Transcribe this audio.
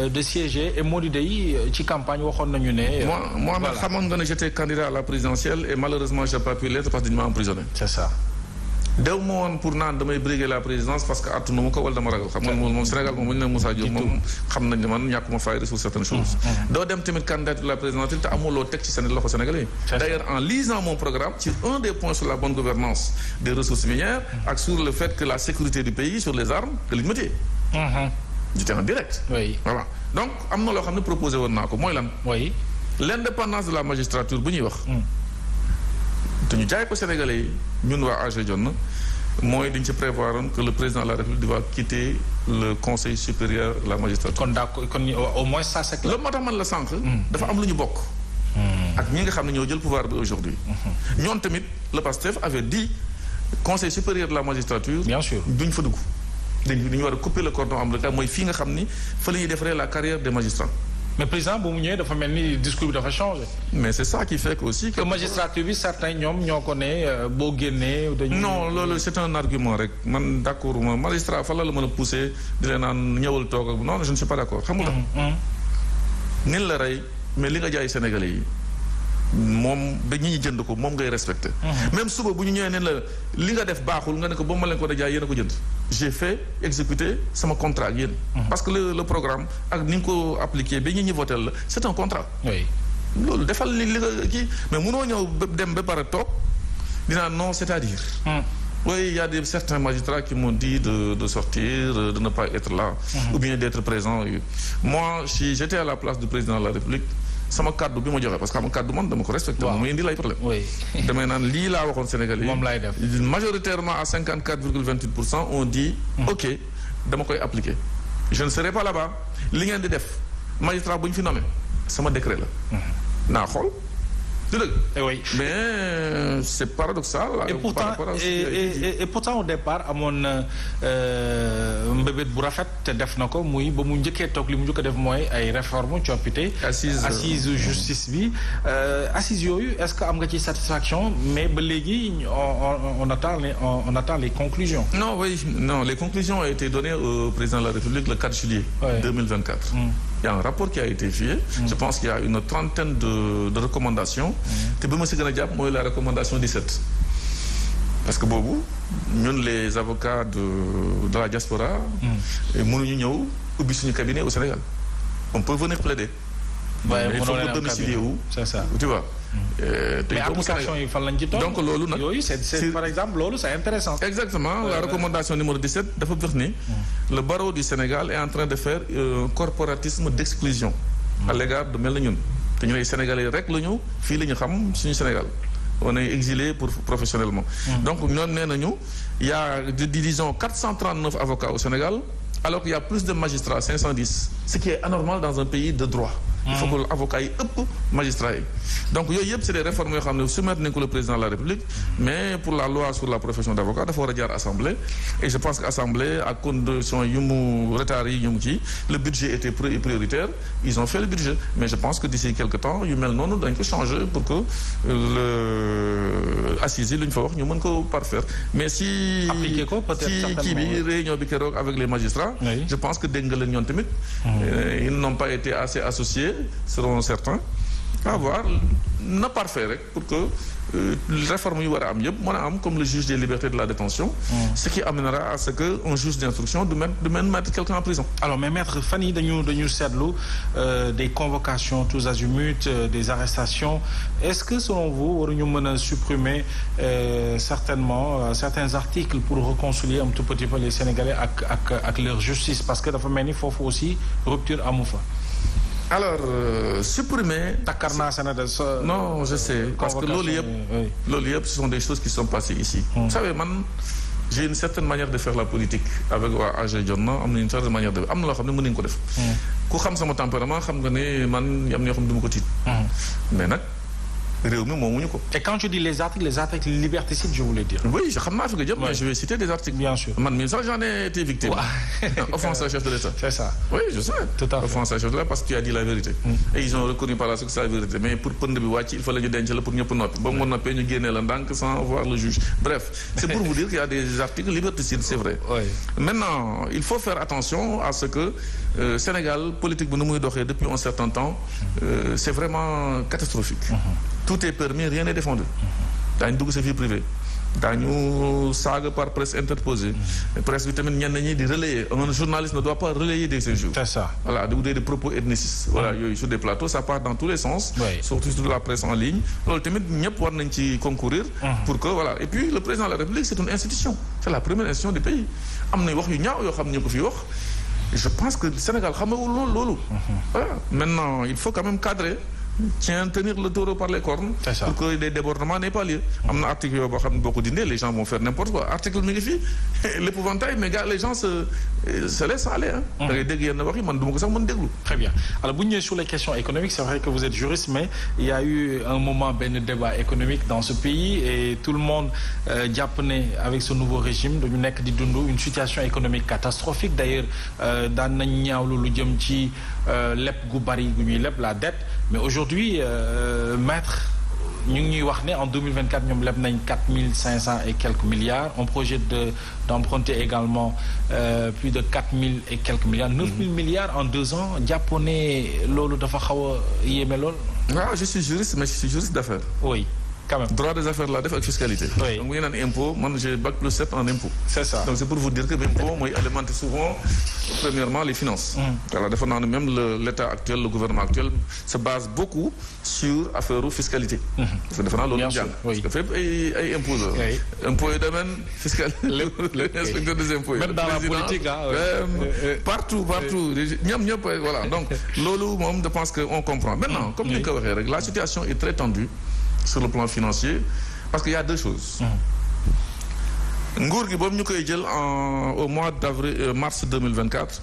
de siéger et Mody Dey ci campagne waxoon nañu ne. moi nag xamoon nga ne j'étais candidat à la présidentielle et malheureusement j'ai pas pu l'être parce que dañu ma emprisonné. c'est ça. dew ma woon pour naan damay briguer la présidence parce que attunu ma ko wala dama ragal xam nga moom Sénégal moom bu ñu ne Moussa Diop moom xam nañ ne man ñàkkuma fayda sur certaines choses. doo dem tamit candidature la présidentielle te amuloo teg ci seen loxo sénégalais. d'ailleurs en lisant mon programme sur un des points sur la bonne gouvernance des ressources minières ak sur le fait que la sécurité du pays sur les armes que liñ ma téye. j'étais en direct. oui voilà donc am na loo xam ne proposé woon naa ko mooy lan. oui l'indépendance de la magistrature bu ñuy wax. te ñu jaay ko Sénégalais yi ñun waa AG Jotna mooy dañ ci prévoir que le président de la République va quitter le conseil supérieur de la magistrature. kon d'accord kon au moins ça c'est clair. loolu moo tax man la sànq. dafa am lu ñu bokk. ak ñi nga xam ne ñoo jël pouvoir bi aujourd'hui. ñoom tamit le PASTEF avait dit conseil supérieur de la magistrature. bien sûr duñ fa dugg. dañu war a couper le cordon ombilical mooy fii nga xam ni fa la ñuy defaree la carrière des magistrats. mais président bu mu ñëwee dafa mel ni discours bi dafa changé. mais c'est ça qui fait que aussi. que magistrature bi certains ñoom ñoo ko ne boo génnee. dañuy non loolu c'est un argument rek man d'accord ma magistrat fa la mën a pousser di leen naan ñëwal toog ak non je ne suis pas d'accord xam nga. nin la rey mais li nga jaay Sénégalais yi moom ba ñi jënd ko moom ngay respecté. même suba bu ñu ñëwee ne la li nga def baaxul nga ne ko ba ma leen ko da jaay yéen a ko jënd. j'ai fait exécuter sama contrat ak yéen. parce que le programme ak ni nga ko appliqué ba ñi voté la c'est un contrat. oui loolu defal li nga kii mais mënoo ñëw dem ba pare toog dinaa non c'est-à-dire. oui il y a certains magistrats qui m'ont dit de sortir de ne pas être là. ou bien d'être présent. moi si j'étais à la place du président de la République. sama kàddu bi ma joxe parce que xam nga kàddu man dama ko respecté. waaw mu indi lay problème. oui damay naan lii laa waxoon Sénégal yi. moom laay def majoritairement à 54,28% on dit. ok dama koy appliquer. je ne serai pas là-bas li ngeen di def magistrat bu ñu fi nommé sama décret la. naa xool du dëgg. oui mais c'est paradoxal. et pourtant au départ amoon mbébét bu rafet te def na ko muy ba mu njëkkee toog li mu njëkk a def mooy ay réformes coppite. assise justice bi assise yooyu est-ce que am nga ci satisfaction mais ba léegi on attend les conclusions. non les conclusions ont été données au président de la République le 4 juillet. 2024. Il y a un rapport qui a été fait. Je pense qu'il y a une trentaine de recommandations. te bi ma si gën a jàpp mooy la recommandation 17. parce que boobu ñun les avocats de la diaspora. mënuñu ñëw ubbi suñu cabinet au Sénégal. on peut venir plaider. mais il faut que domicilier wu. c'est ça tu vois. mais application yi fan lañ ci toll. donc loolu nag yooyu c'est par exemple loolu c'est intéressant. exactement la recommandation numéro 17 dafa wax ni. le barreau du Sénégal est en train de faire un corporatisme d'exclusion. à l'égard de mel na ñun. te ñu ne Sénégalais rek la ñu fii la ñu xam suñu Sénégal. on est exilé professionnellement. donc ñoom nee nañu il y a disons 439 avocats au Sénégal alors qu'il y a plus de magistrats 510 ce qui est anormal dans un pays de droit. il faut que avocats yi ëpp magistrats yi donc yooyu yëpp c'est des réformes yoo xam ne soumettre nañ ko le président de la République mais pour la loi sur la profession d'avocat dafa war a jaar assemblée et je pense que assemblée à condition yu mu retard yi ñu mu ci le budget était prioritaire ils ont fait le budget mais je pense que d'ici quelque temps yu mel noonu dañ ko changer pour que le assise yi lu ñu fa wax ñu mën ko parfaire mais si appliquer ko peut-être si kii bi réunion bi keroog avec les magistrats je pense que dégg nga leen ñoom tamit ils n'ont pas été assez associés seront certains à voir na parfait rek pour que réforme yu war a am yëpp mën a am comme le juge des libertés de la détention ce qui amènera à ce que un juge d'instruction du même mettre quelqu'un en prison. alors mais maître fan yi dañu seetlu des convocations tous azimuts des arrestations est-ce que selon vous waruñu mën a supprimer certainement certains articles pour réconcilier un tout petit peu les Sénégalais ak leur justice parce que dafa mel ni foofu aussi rupture amu fa. alors supprimer. Takarna Sénégal. non je sais parce que loolu yëpp ce sont des choses qui sont passées ici. vous savez man j'ai une certaine manière de faire la politique avec waa AG Jotna am na une certaine manière de am na loo xam ne mën nañu ko def. ku xam sama tempérament xam nga ne man am na yoo xam ne du ma ko tiit. mais nag réew mi moomuñu ko. Et quand je dis les articles liberticides, je voulais dire. Oui, xam naa fi nga jëm, mais je vais citer des articles. Bien sûr. Man mii sax j'en ai été victime. Offense à chef de l'État. C'est ça. Oui, je sais. Tout à fait. Offense à chef de l'État parce que tu as dit la vérité. Et ils ont reconnu par la suite que c'est la vérité. Mais pour pënd bi wàcc, il fallait ñu denc la pour ñëpp noppi. Ba mu noppee ñu génnee la ndànk sans voir le juge. Bref, c'est pour vous dire qu'il y a des articles liberticides, c'est vrai. Oui. Maintenant, il faut faire attention à ce que Sénégal, politique bu nu muy doxee depuis un certain temps, c'est vraiment catastrophique. Tout est permis, rien n'est défendu. Daañu dugg sa vie privée. Daañu saaga par presse interposée. Presse bi tamit ñenn ñi di relayer. Un journaliste ne doit pas relayer des injures. C'est ça. Voilà, des propos ethnicistes. Voilà, yooyu sur des plateaux, ça part dans tous les sens. Oui. Surtout sur la presse en ligne. Loolu tamit ñëpp war nañ ci concourir. Pour que voilà. Et puis le président de la République, c'est une institution. C'est la première institution du pays. Am na wax yu ñaaw yoo xam ne ñu ko fi wax. Je pense que le Sénégal xamewul loolu. Voilà. Maintenant, il faut quand même cadrer. Tenir le taureau par les cornes pour que des débordements n'aient pas lieu. Am na article yoo boo xam ne boo ko dindee les gens vont faire n'importe quoi. Article mi ngi fii l'épouvantail, mais gars les gens se laissent aller. Da ngay dégg yenn wax yi man du ma ko sax mën déglu. Très bien. Alors bu ñu ñëwee sur les questions économiques, c'est vrai que vous êtes juriste, mais il y a eu un moment benn débat économique dans ce pays et tout le monde jàpp ne avec ce nouveau régime dañu nekk di dund une situation économique catastrophique. D'ailleurs daan nañ ñaawlu lu jëm ci leb gu bari gu ñuy leb la dette, mais aujourd'hui maître ñu ngi ñuy wax ne en 2024 ñoom leb nañ 4500 et quelques milliards. On projette d'emprunter également plus de 4000 et quelques milliards. 9000 milliards en 2 ans. jàppoon ne loolu dafa xaw a yéeme lool. waaw je suis juriste, mais je suis juriste d'affaires. Oui. Quand même. Droit des affaires la def ak fiscalité. Oui. Donc bu ñu naan impôt man j'ai bac plus 7 en impôt. C'est ça. Donc c'est pour vous dire que l'impôt mooy alimenter souvent premièrement les finances. Voilà, defe naa ne même l'état actuel, le gouvernement actuel se base beaucoup sur affaire fiscalité. Parce que defe naa loolu jàng. Oui. Parce que fépp ay impôts la. Oui. Impôts yi domaine fiscal. L'inspecteur des impôts. Même dans la politique partout. ñëpp voilà donc loolu moom je pense que on comprend. Maintenant comme ni nga ko waxee rek la situation est très tendue sur le plan financier parce qu'il y a 2 choses. Nguur gi boobu ñu koy jël au mois mars 2024